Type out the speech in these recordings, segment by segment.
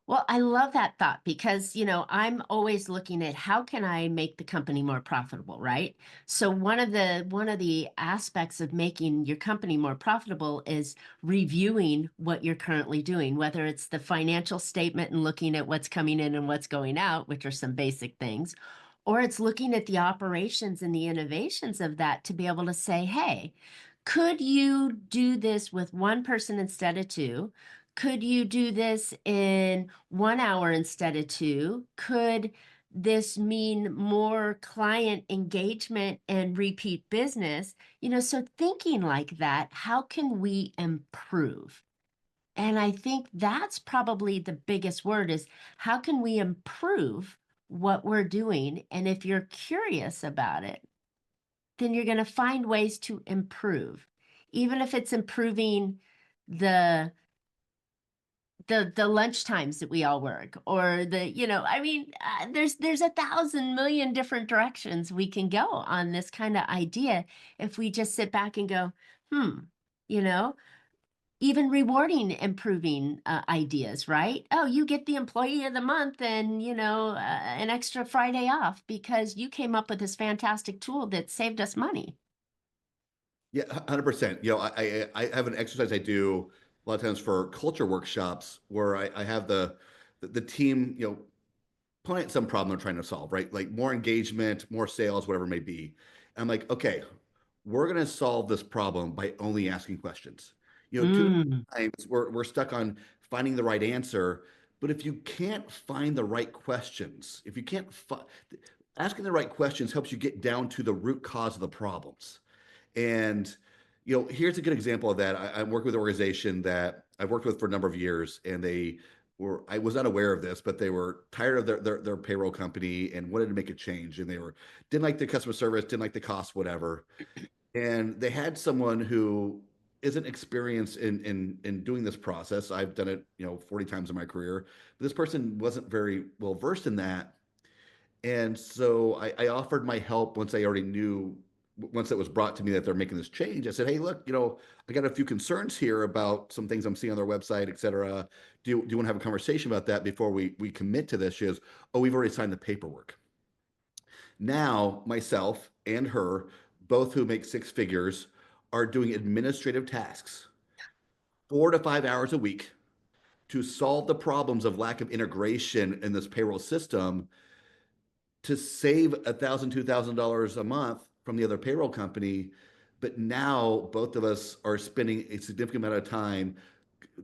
Well, I love that thought because, I'm always looking at how can I make the company more profitable, right? So one of the aspects of making your company more profitable is reviewing what you're currently doing, whether it's the financial statement and looking at what's coming in and what's going out, which are some basic things, or it's looking at the operations and the innovations of that to be able to say, hey, could you do this with one person instead of two? Could you do this in 1 hour instead of two? Could this mean more client engagement and repeat business? So thinking like that, how can we improve? And I think that's probably the biggest word is how can we improve what we're doing? And if you're curious about it, then you're going to find ways to improve, even if it's improving the the lunch times that we all work or there's 1,000 million different directions we can go on this kind of idea if we just sit back and go, hmm, you know even rewarding improving ideas, right? Oh, you get the employee of the month and an extra Friday off because you came up with this fantastic tool that saved us money. Yeah, 100%. I have an exercise I do a lot of times for culture workshops where I have the team, point at some problem they're trying to solve, right? Like more engagement, more sales, whatever it may be. And I'm like, okay, we're going to solve this problem by only asking questions. Too Mm, many times we're stuck on finding the right answer. But if you can't find the right questions, if you can't asking the right questions helps you get down to the root cause of the problems. And here's a good example of that. I'm working with an organization that I've worked with for a number of years, and I was not aware of this, but they were tired of their payroll company and wanted to make a change. And didn't like the customer service, didn't like the cost, whatever. And they had someone who isn't experienced in doing this process. I've done it, 40 times in my career. But this person wasn't very well versed in that. And so I offered my help once I already knew, once it was brought to me that they're making this change. I said, hey, look, I got a few concerns here about some things I'm seeing on their website, et cetera. Do you want to have a conversation about that before we commit to this? She goes, oh, we've already signed the paperwork. Now, myself and her, both who make six figures, are doing administrative tasks 4 to 5 hours a week to solve the problems of lack of integration in this payroll system to save $1,000, $2,000 a month from the other payroll company. But now both of us are spending a significant amount of time.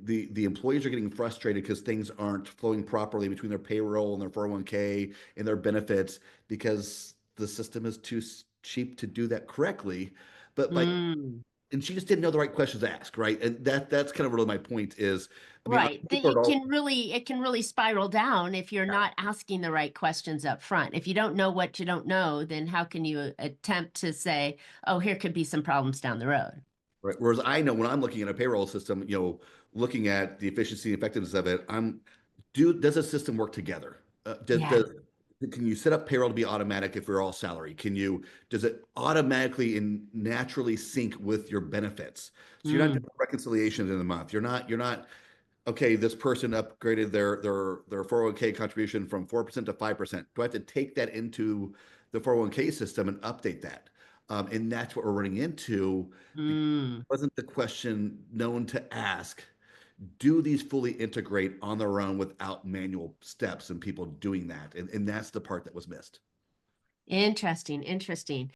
The employees are getting frustrated because things aren't flowing properly between their payroll and their 401(k) and their benefits because the system is too cheap to do that correctly. But mm. and she just didn't know the right questions to ask, right? And that's kind of really my point is, I mean, Right. It can really spiral down if you're not asking the right questions up front. If you don't know what you don't know, then how can you attempt to say, oh, here could be some problems down the road? right. Whereas I know when I'm looking at a payroll system, looking at the efficiency and effectiveness of it, does a system work together? Yeah. Can you set up payroll to be automatic if we're all salary? Does it automatically and naturally sync with your benefits? So you're not Mm, doing reconciliations in the month. You're not, okay, this person upgraded their 401(k) contribution from 4% to 5%. Do I have to take that into the 401(k) system and update that? And that's what we're running into. mm. Wasn't the question known to ask, do these fully integrate on their own without manual steps and people doing that? And that's the part that was missed. Interesting, interesting.